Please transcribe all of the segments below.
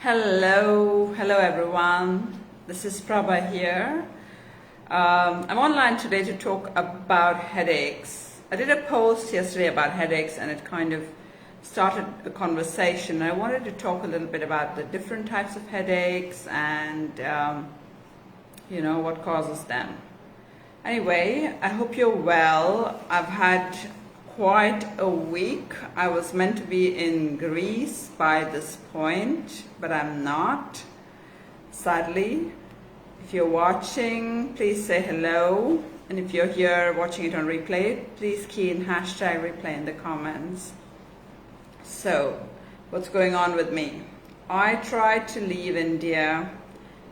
Hello everyone. This is Prabha here. I'm online today to talk about headaches. I did a post yesterday about headaches and it kind of started a conversation. I wanted to talk a little bit about the different types of headaches and what causes them. Anyway, I hope you're well. I've had quite a week. I was meant to be in Greece by this point, but I'm not, sadly. If you're watching, please say hello. And if you're here watching it on replay, please key in hashtag replay in the comments. So, what's going on with me? I tried to leave India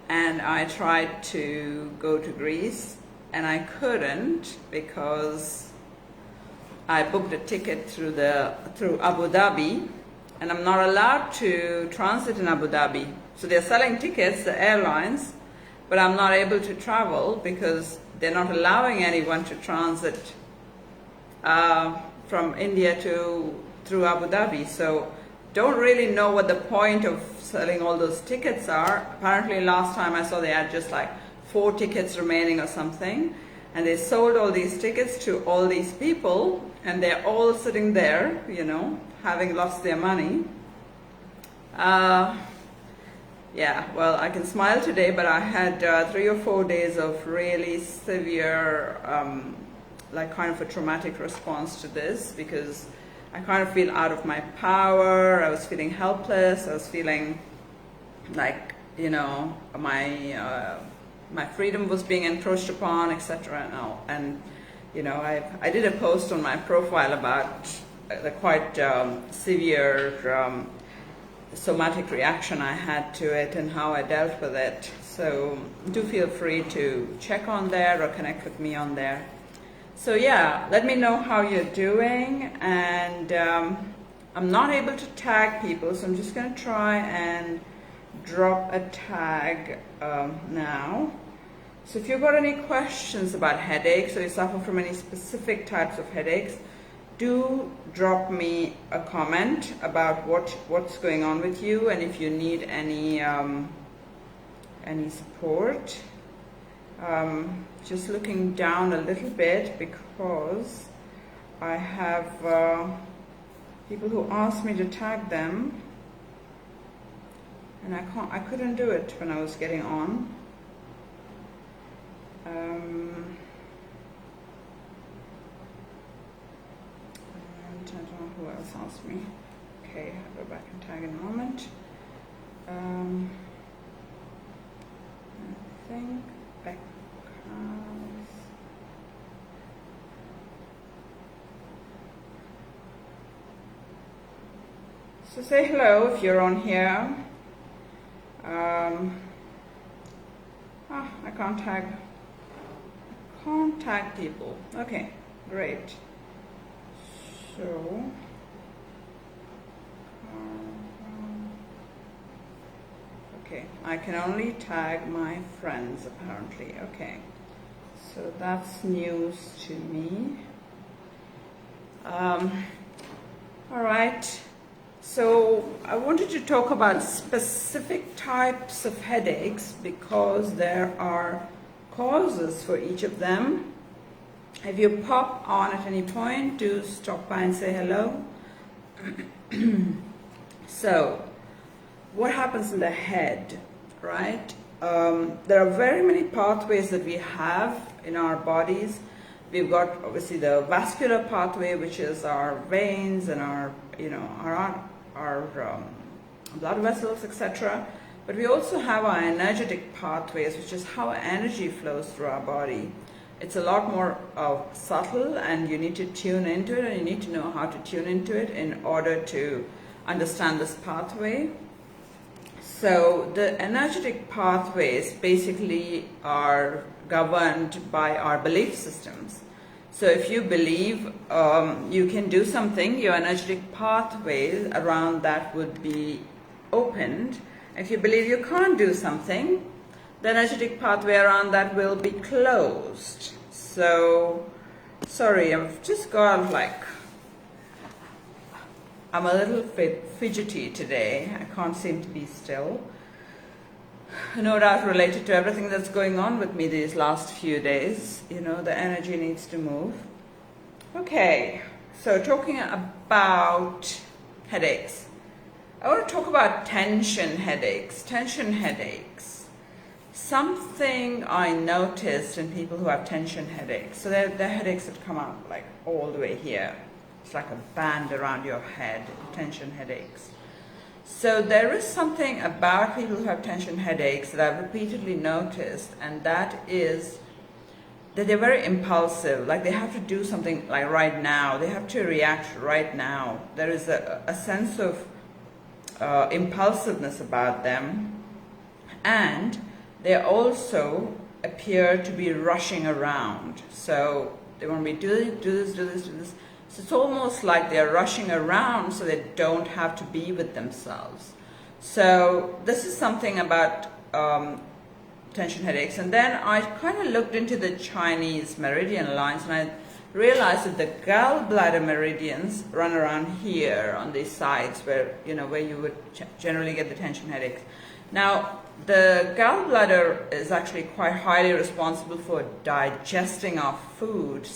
and I tried to go to Greece and I couldn't because I booked a ticket through Abu Dhabi, and I'm not allowed to transit in Abu Dhabi. So they're selling tickets, the airlines, but I'm not able to travel because they're not allowing anyone to transit from India through Abu Dhabi. So don't really know what the point of selling all those tickets are. Apparently last time I saw they had just like 4 tickets remaining or something. And they sold all these tickets to all these people, and they're all sitting there, having lost their money. Yeah, well, I can smile today, but I had 3 or 4 days of really severe, kind of a traumatic response to this, because I kind of feel out of my power. I was feeling helpless. I was feeling like, my freedom was being encroached upon, etc. And I did a post on my profile about the quite severe somatic reaction I had to it and how I dealt with it. So do feel free to check on there or connect with me on there. So yeah, let me know how you're doing. And I'm not able to tag people, so I'm just going to try and drop a tag now. So if you've got any questions about headaches or you suffer from any specific types of headaches, do drop me a comment about what's going on with you and if you need any support. Just looking down a little bit because I have people who asked me to tag them. And I couldn't do it when I was getting on. And I don't know who else asked me. Okay, I'll go back and tag in a moment. I think because so say hello if you're on here. I can't tag people. Okay, great. So okay, I can only tag my friends apparently. Okay, so that's news to me. All right. So I wanted to talk about specific types of headaches because there are causes for each of them. If you pop on at any point, do stop by and say hello. So what happens in the head, right? There are very many pathways that we have in our bodies. We've got obviously the vascular pathway, which is our veins and our blood vessels, etc. But we also have our energetic pathways, which is how energy flows through our body. It's a lot more subtle, and you need to tune into it, and you need to know how to tune into it in order to understand this pathway. So the energetic pathways basically are governed by our belief systems. So if you believe you can do something, your energetic pathways around that would be opened. If you believe you can't do something, the energetic pathway around that will be closed. So, sorry, I've just got I'm a little fidgety today. I can't seem to be still. No doubt related to everything that's going on with me these last few days. You know, the energy needs to move. Okay, so talking about headaches. I want to talk about tension headaches. Tension headaches. Something I noticed in people who have tension headaches. So they're headaches that come out like all the way here. It's like a band around your head, tension headaches. So there is something about people who have tension headaches that I've repeatedly noticed, and that is that they're very impulsive. Like they have to do something like right now. They have to react right now. There is a sense of impulsiveness about them, and they also appear to be rushing around. So they want to be do this. So it's almost like they're rushing around so they don't have to be with themselves. So this is something about tension headaches. And then I kind of looked into the Chinese meridian lines, and I realized that the gallbladder meridians run around here on these sides where, you know, where you would generally get the tension headaches. Now, the gallbladder is actually quite highly responsible for digesting our food.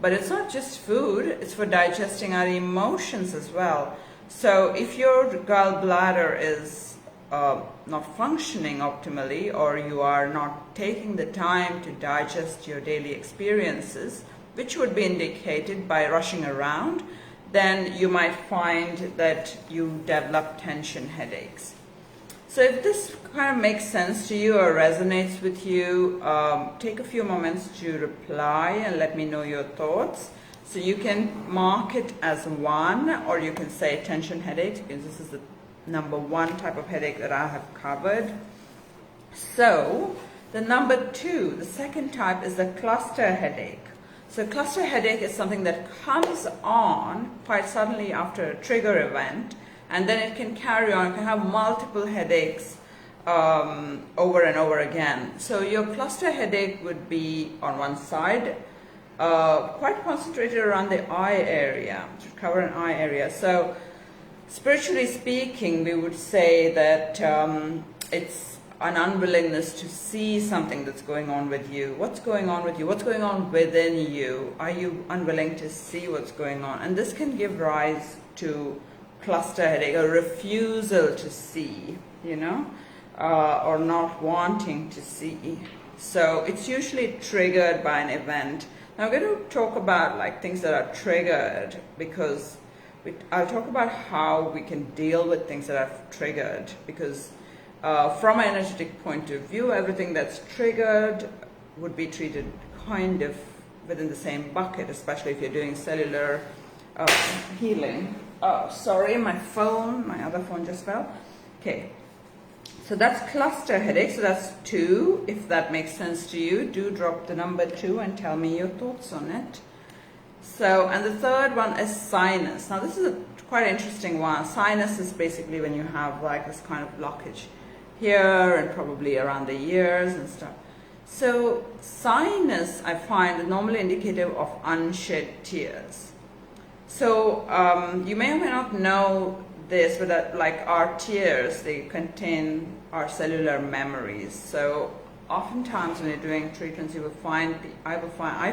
But it's not just food, it's for digesting our emotions as well. So if your gallbladder is not functioning optimally, or you are not taking the time to digest your daily experiences, which would be indicated by rushing around, then you might find that you develop tension headaches. So if this kind of makes sense to you or resonates with you, take a few moments to reply and let me know your thoughts. So you can mark it as 1, or you can say tension headache, because this is the number 1 type of headache that I have covered. So the number 2, the second type, is the cluster headache. So cluster headache is something that comes on quite suddenly after a trigger event, and then it can carry on. It can have multiple headaches over and over again. So your cluster headache would be on one side, quite concentrated around the eye area, to cover an eye area. So spiritually speaking, we would say that it's an unwillingness to see something that's going on with you. What's going on with you? What's going on within you? Are you unwilling to see what's going on? And this can give rise to cluster headache, a refusal to see, you know, or not wanting to see. So it's usually triggered by an event. Now I'm going to talk about like things that are triggered, because I'll talk about how we can deal with things that are triggered, because from an energetic point of view, everything that's triggered would be treated kind of within the same bucket, especially if you're doing cellular healing. Oh, sorry, my other phone just fell. Okay, so that's cluster headache. So that's 2. If that makes sense to you, do drop the number 2 and tell me your thoughts on it. So, and the third one is sinus. Now this is a quite interesting one. Sinus is basically when you have like this kind of blockage here and probably around the ears and stuff. So sinus, I find, is normally indicative of unshed tears. So you may or may not know this, but that like our tears, they contain our cellular memories. So oftentimes when you're doing treatments, you will find, I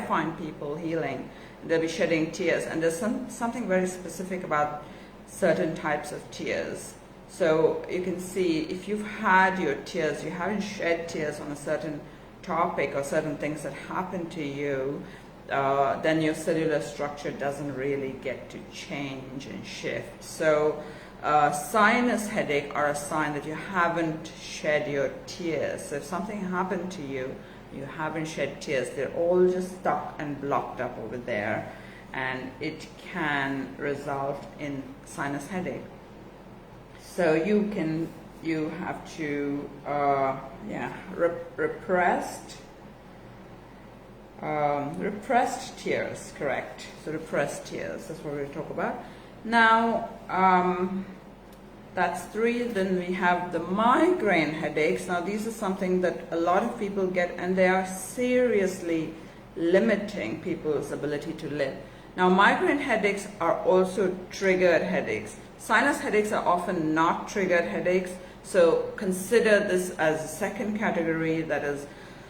find people healing, they'll be shedding tears, and there's something very specific about certain types of tears. So you can see if you've had your tears, you haven't shed tears on a certain topic or certain things that happen to you, then your cellular structure doesn't really get to change and shift. So sinus headache are a sign that you haven't shed your tears. So if something happened to you, you haven't shed tears, they're all just stuck and blocked up over there, and it can result in sinus headache. So you have to repressed tears, correct. So repressed tears, that's what we're going to talk about. Now, that's 3. Then we have the migraine headaches. Now these are something that a lot of people get, and they are seriously limiting people's ability to live. Now, migraine headaches are also triggered headaches. Sinus headaches are often not triggered headaches, so consider this as a second category, that is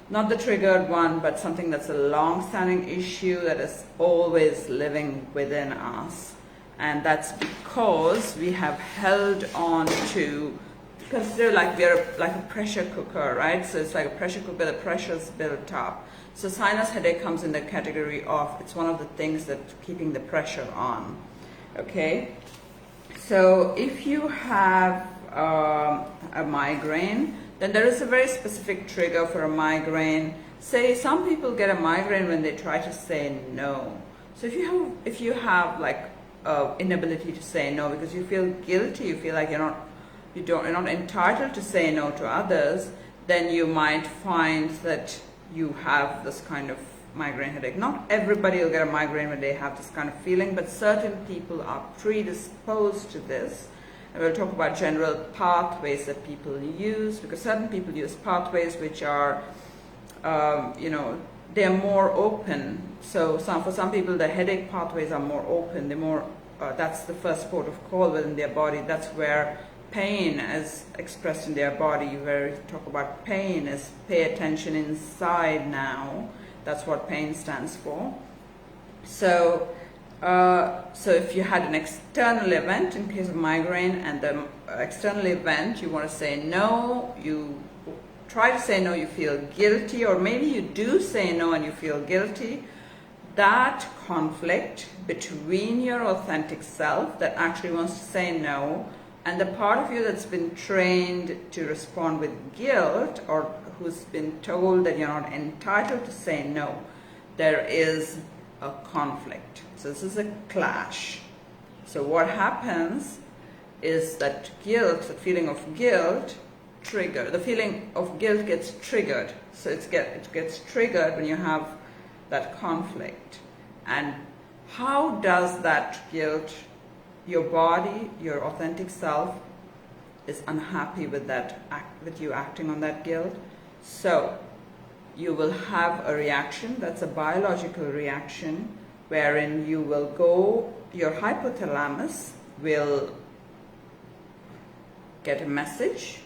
not the triggered one, but something that's a long-standing issue that is always living within us. And that's because we have held on to, consider like we're like a pressure cooker, right? So it's like a pressure cooker, the pressure's built up. So sinus headache comes in the category of, it's one of the things that's keeping the pressure on, okay? So if you have a migraine, then there is a very specific trigger for a migraine. Say some people get a migraine when they try to say no. So if you have like inability to say no because you feel guilty, you feel like you're not entitled to say no to others, then you might find that you have this kind of migraine headache. Not everybody will get a migraine when they have this kind of feeling, but certain people are predisposed to this. And we'll talk about general pathways that people use, because certain people use pathways which are, they're more open. So for some people, the headache pathways are more open. They're more, that's the first port of call within their body. That's where pain is expressed in their body. Where we talk about pain is pay attention inside now. That's what pain stands for. So if you had an external event in case of migraine, and the external event, you want to say no, you try to say no, you feel guilty, or maybe you do say no and you feel guilty, that conflict between your authentic self that actually wants to say no and the part of you that's been trained to respond with guilt, or who's been told that you're not entitled to say no, there is a conflict. So this is a clash. So what happens is that guilt, the feeling of guilt, the feeling of guilt gets triggered. So it gets triggered when you have that conflict. And how does that guilt, your body, your authentic self is unhappy with that with you acting on that guilt? So you will have a reaction, that's a biological reaction, wherein you will go, your hypothalamus will get a message,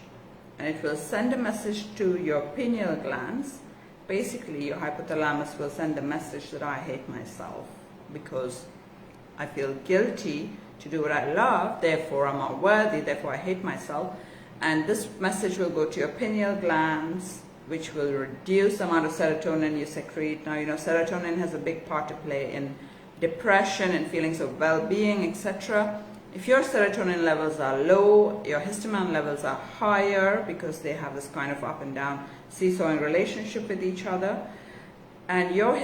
and it will send a message to your pineal glands. Basically, your hypothalamus will send a message that I hate myself because I feel guilty to do what I love, therefore I'm not worthy, therefore I hate myself. And this message will go to your pineal glands, which will reduce the amount of serotonin you secrete. Now, serotonin has a big part to play in depression and feelings of well-being, etc. If your serotonin levels are low, your histamine levels are higher, because they have this kind of up and down seesawing relationship with each other. And your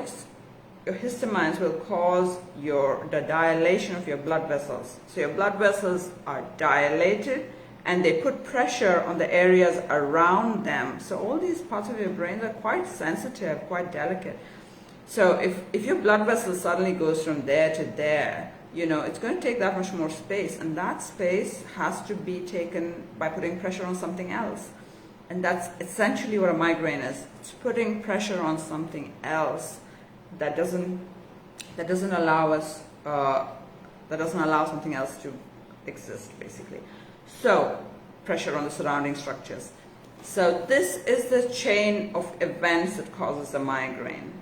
histamines will cause the dilation of your blood vessels. So your blood vessels are dilated, and they put pressure on the areas around them. So all these parts of your brain are quite sensitive, quite delicate. So if your blood vessel suddenly goes from there to there, it's going to take that much more space, and that space has to be taken by putting pressure on something else. And that's essentially what a migraine is. It's putting pressure on something else that doesn't allow something else to exist, basically. So, pressure on the surrounding structures. So this is the chain of events that causes a migraine.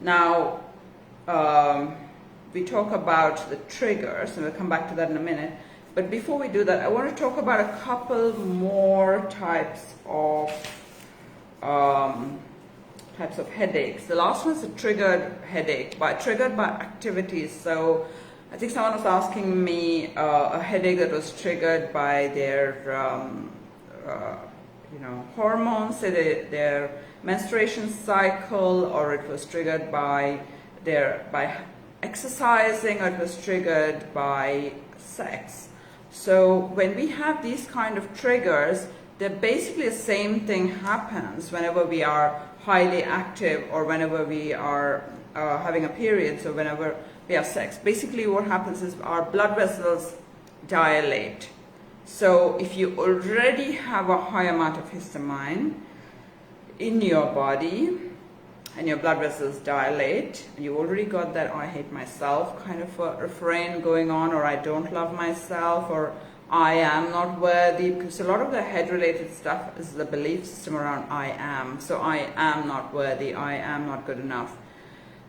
Now, we talk about the triggers, and we'll come back to that in a minute. But before we do that, I want to talk about a couple more types of headaches. The last one is a triggered headache, triggered by activities. So I think someone was asking me a headache that was triggered by their hormones, say their menstruation cycle, or it was triggered by exercising, or it was triggered by sex. So when we have these kind of triggers, they're basically the same thing happens whenever we are highly active, or whenever we are having a period, so whenever we have sex. Basically what happens is our blood vessels dilate. So if you already have a high amount of histamine in your body, and your blood vessels dilate, and you already got that "I hate myself" kind of a refrain going on, or "I don't love myself," or "I am not worthy," because a lot of the head related stuff is the belief system around "I am." So I am not worthy, I am not good enough,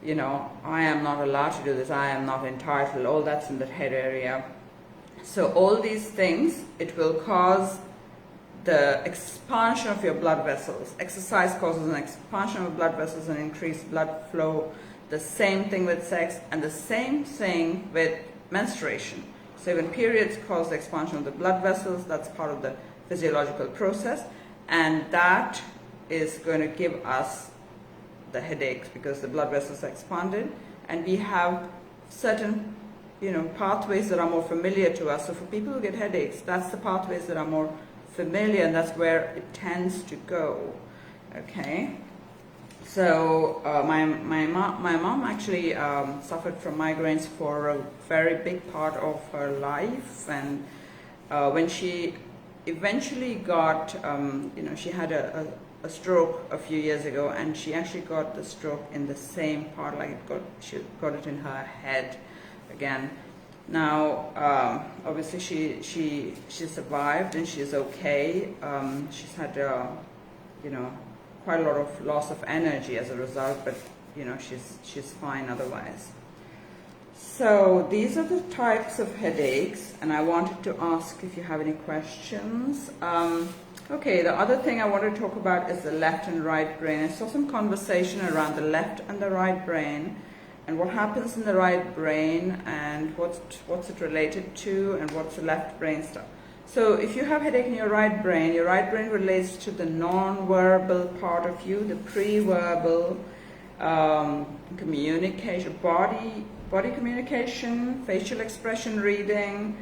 you know, I am not allowed to do this, I am not entitled, all that's in the head area. So all these things, it will cause the expansion of your blood vessels. Exercise causes an expansion of blood vessels and increased blood flow. The same thing with sex, and the same thing with menstruation. So when periods cause the expansion of the blood vessels, that's part of the physiological process, and that is going to give us the headaches because the blood vessels are expanded, and we have certain, you know, pathways that are more familiar to us. So for people who get headaches, that's the pathways that are more familiar, and that's where it tends to go. Okay. So my mom actually suffered from migraines for a very big part of her life, and when she eventually got, you know, she had a stroke a few years ago, and she actually got the stroke in the same part, like she got it in her head again. Now, obviously she survived and she's okay. She's had, you know, quite a lot of loss of energy as a result, but you know, she's fine otherwise. So these are the types of headaches, and I wanted to ask if you have any questions. Okay, the other thing I want to talk about is the left and right brain. I saw some conversation around the left and the right brain, and what happens in the right brain, and what's it related to, and what's the left brain stuff. So if you have headache in your right brain relates to the non-verbal part of you, the pre-verbal communication, body communication, facial expression reading,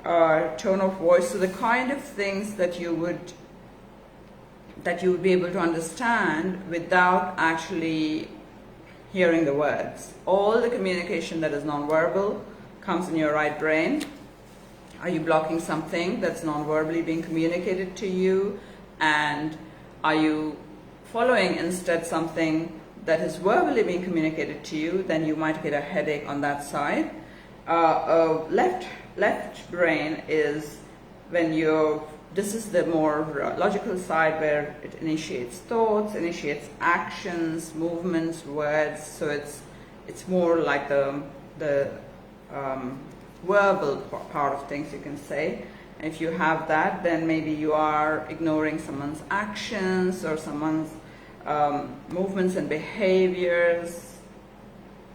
tone of voice. So the kind of things that you would be able to understand without actually hearing the words. All the communication that is non-verbal comes in your right brain. Are you blocking something that's non-verbally being communicated to you? And are you following instead something that is verbally being communicated to you? Then you might get a headache on that side. Left brain is when this is the more logical side, where it initiates thoughts, initiates actions, movements, words. So it's more like the verbal part of things, you can say. And if you have that, then maybe you are ignoring someone's actions or someone's movements and behaviors.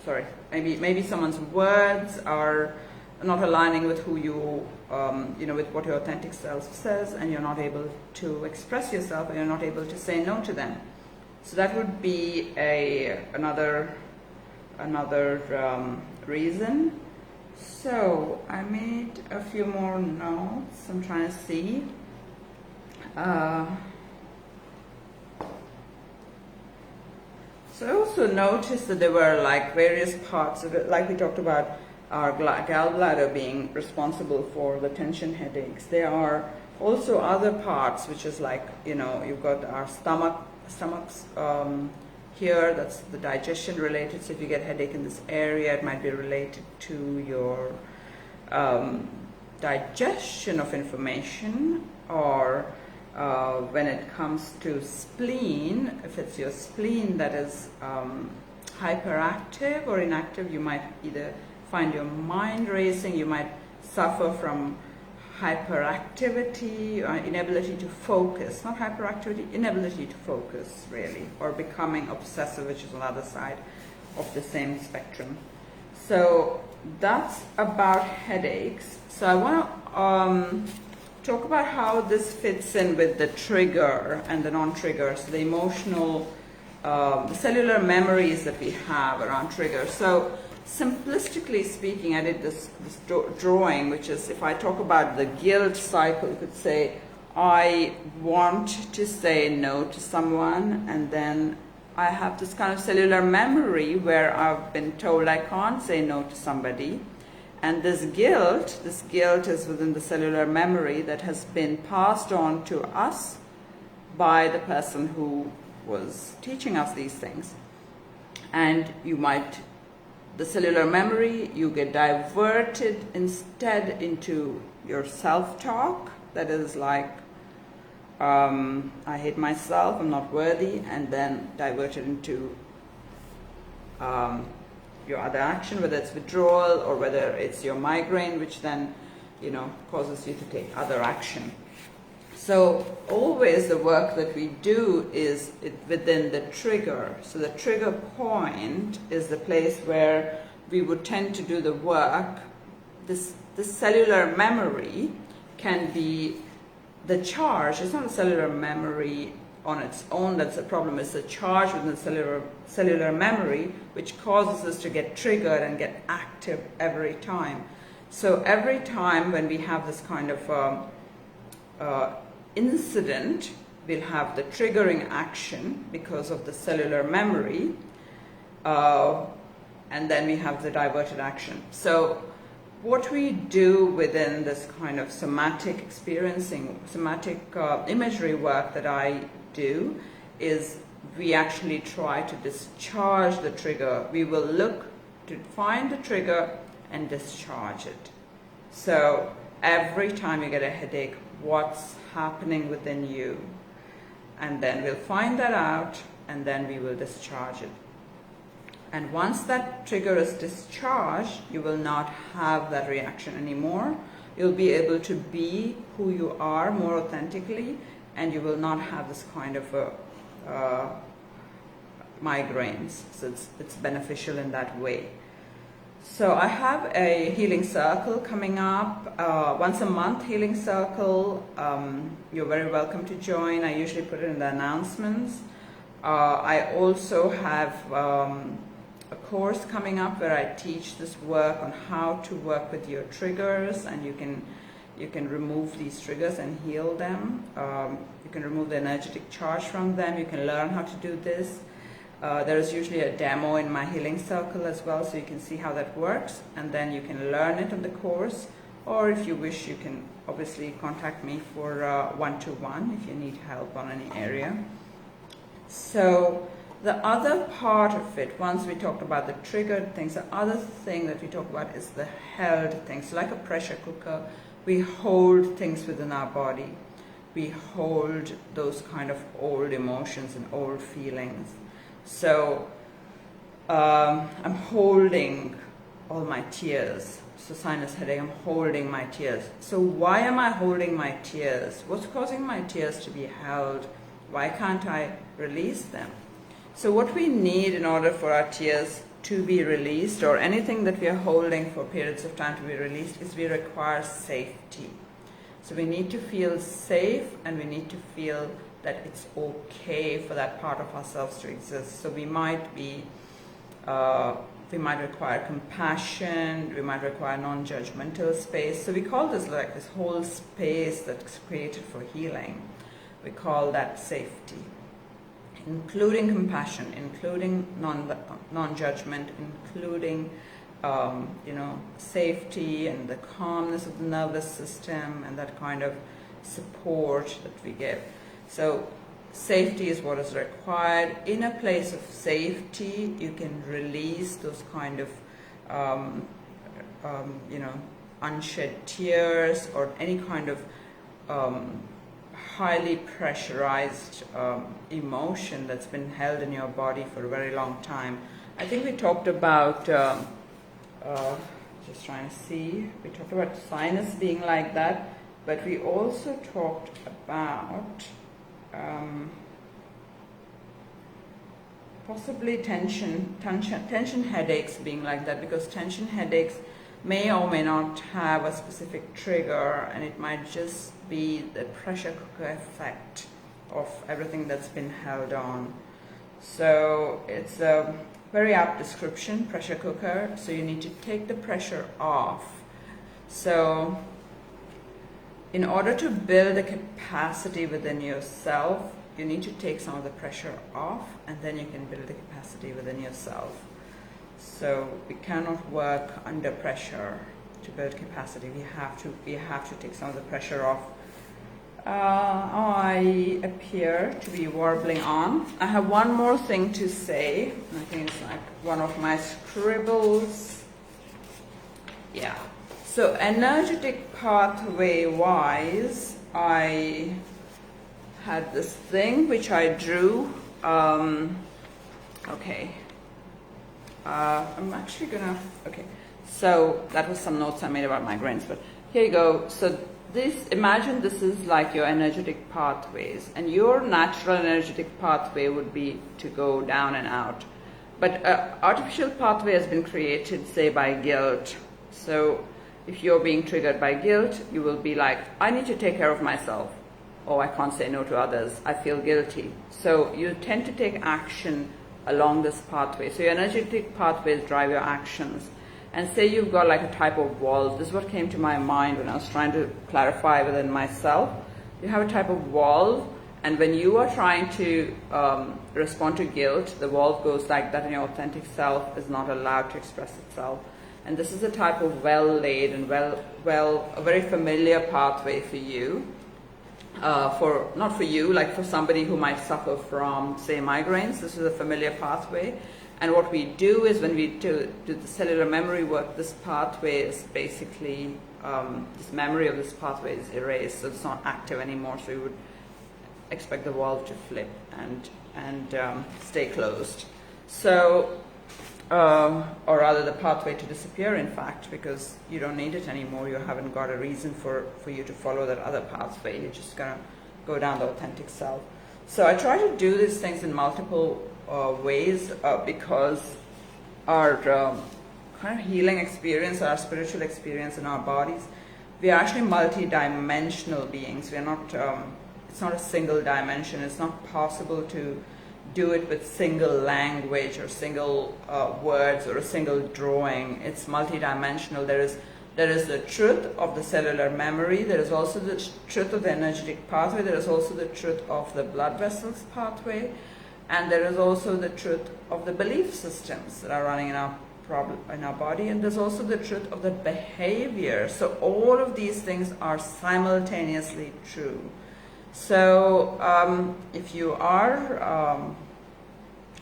Sorry, maybe someone's words are not aligning with who you, you know, with what your authentic self says, and you're not able to express yourself, and you're not able to say no to them. So that would be another reason. So I made a few more notes. I'm trying to see. So I also noticed that there were like various parts of it, like we talked about our gallbladder being responsible for the tension headaches. There are also other parts, which is like, you know, you've got our stomachs here, that's the digestion related. So if you get headache in this area, it might be related to your digestion of information, or when it comes to spleen, if it's your spleen that is hyperactive or inactive, you might either find your mind racing, you might suffer from hyperactivity or inability to focus. Not hyperactivity, inability to focus, really, or becoming obsessive, which is another side of the same spectrum. So that's about headaches. So I want to talk about how this fits in with the trigger and the non-trigger, so the emotional, the cellular memories that we have around triggers. So simplistically speaking, I did this drawing, which is, if I talk about the guilt cycle, you could say, I want to say no to someone, and then I have this kind of cellular memory where I've been told I can't say no to somebody. And this guilt is within the cellular memory that has been passed on to us by the person who was teaching us these things. and the cellular memory, you get diverted instead into your self-talk. That is like, I hate myself, I'm not worthy, and then diverted into your other action, whether it's withdrawal or whether it's your migraine, which then, causes you to take other action. So always the work that we do is within the trigger. So the trigger point is the place where we would tend to do the work. This cellular memory can be the charge. It's not a cellular memory on its own that's a problem. It's a charge within the cellular memory which causes us to get triggered and get active every time. So every time when we have this kind of incident, we'll have the triggering action because of the cellular memory, and then we have the diverted action. So what we do within this kind of somatic imagery work that I do is we actually try to discharge the trigger. We will look to find the trigger and discharge it. So every time you get a headache, what's happening within you? And then we'll find that out, and then we will discharge it. And once that trigger is discharged, you will not have that reaction anymore. You'll be able to be who you are more authentically, and you will not have this kind of migraines. So it's beneficial in that way. So I have a healing circle coming up, once a month healing circle. You're very welcome to join. I usually put it in the announcements. I also have a course coming up where I teach this work on how to work with your triggers, and you can remove these triggers and heal them. You can remove the energetic charge from them. You can learn how to do this. There is usually a demo in my healing circle as well, so you can see how that works, and then you can learn it on the course, or if you wish, you can obviously contact me for one-to-one if you need help on any area. So the other part of it, once we talked about the triggered things, the other thing that we talk about is the held things. Like a pressure cooker, we hold things within our body. We hold those kind of old emotions and old feelings. So I'm holding all my tears. So sinus headache, I'm holding my tears. So why am I holding my tears? What's causing my tears to be held? Why can't I release them? So what we need in order for our tears to be released, or anything that we are holding for periods of time to be released, is we require safety. So we need to feel safe, and we need to feel that it's okay for that part of ourselves to exist. So we might require compassion, we might require non-judgmental space. So we call this like this whole space that's created for healing. We call that safety, including compassion, including non-judgment, including safety and the calmness of the nervous system and that kind of support that we give. So safety is what is required. In a place of safety, you can release those kind of, unshed tears, or any kind of highly pressurized emotion that's been held in your body for a very long time. I think we talked about, just trying to see, we talked about sinus being like that, but we also talked about possibly tension headaches being like that, because tension headaches may or may not have a specific trigger, and it might just be the pressure cooker effect of everything that's been held on. So it's a very apt description, pressure cooker. So you need to take the pressure off. So in order to build a capacity within yourself, you need to take some of the pressure off, and then you can build the capacity within yourself. So we cannot work under pressure to build capacity. We have to take some of the pressure off. I I appear to be warbling on. I have one more thing to say. I think it's like one of my scribbles. Yeah. So energetic pathway wise, I had this thing which I drew. Okay. I'm actually gonna, okay. So that was some notes I made about migraines, but here you go. So imagine this is like your energetic pathways, and your natural energetic pathway would be to go down and out. But artificial pathway has been created, say, by guilt. So if you're being triggered by guilt, you will be like, I need to take care of myself. Oh, I can't say no to others. I feel guilty. So you tend to take action along this pathway. So your energetic pathways drive your actions. And say you've got like a type of wall. This is what came to my mind when I was trying to clarify within myself. You have a type of wall, and when you are trying to respond to guilt, the wall goes like that, and your authentic self is not allowed to express itself. And this is a type of well-laid and a very familiar pathway for you. Not for you, like for somebody who might suffer from, say, migraines. This is a familiar pathway. And what we do is when we do the cellular memory work, this pathway is basically, this memory of this pathway is erased, so it's not active anymore. So you would expect the valve to flip and stay closed. So, or rather the pathway to disappear, in fact, because you don't need it anymore. You haven't got a reason for you to follow that other pathway. You're just going to go down the authentic self. So I try to do these things in multiple ways because our kind of healing experience, our spiritual experience in our bodies, we are actually multi-dimensional beings. We are not, it's not a single dimension. It's not possible to do it with single language or single words or a single drawing. It's multi-dimensional. There is the truth of the cellular memory. There is also the truth of the energetic pathway. There is also the truth of the blood vessels pathway. And there is also the truth of the belief systems that are running in our body. And there's also the truth of the behavior. So all of these things are simultaneously true. So if you are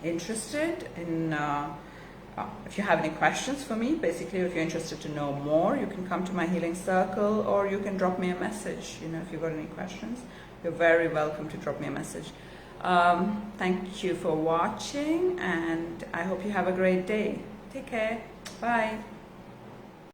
interested in, if you have any questions for me, basically if you're interested to know more, you can come to my healing circle, or you can drop me a message. You know, if you've got any questions, you're very welcome to drop me a message. Thank you for watching, and I hope you have a great day. Take care. Bye.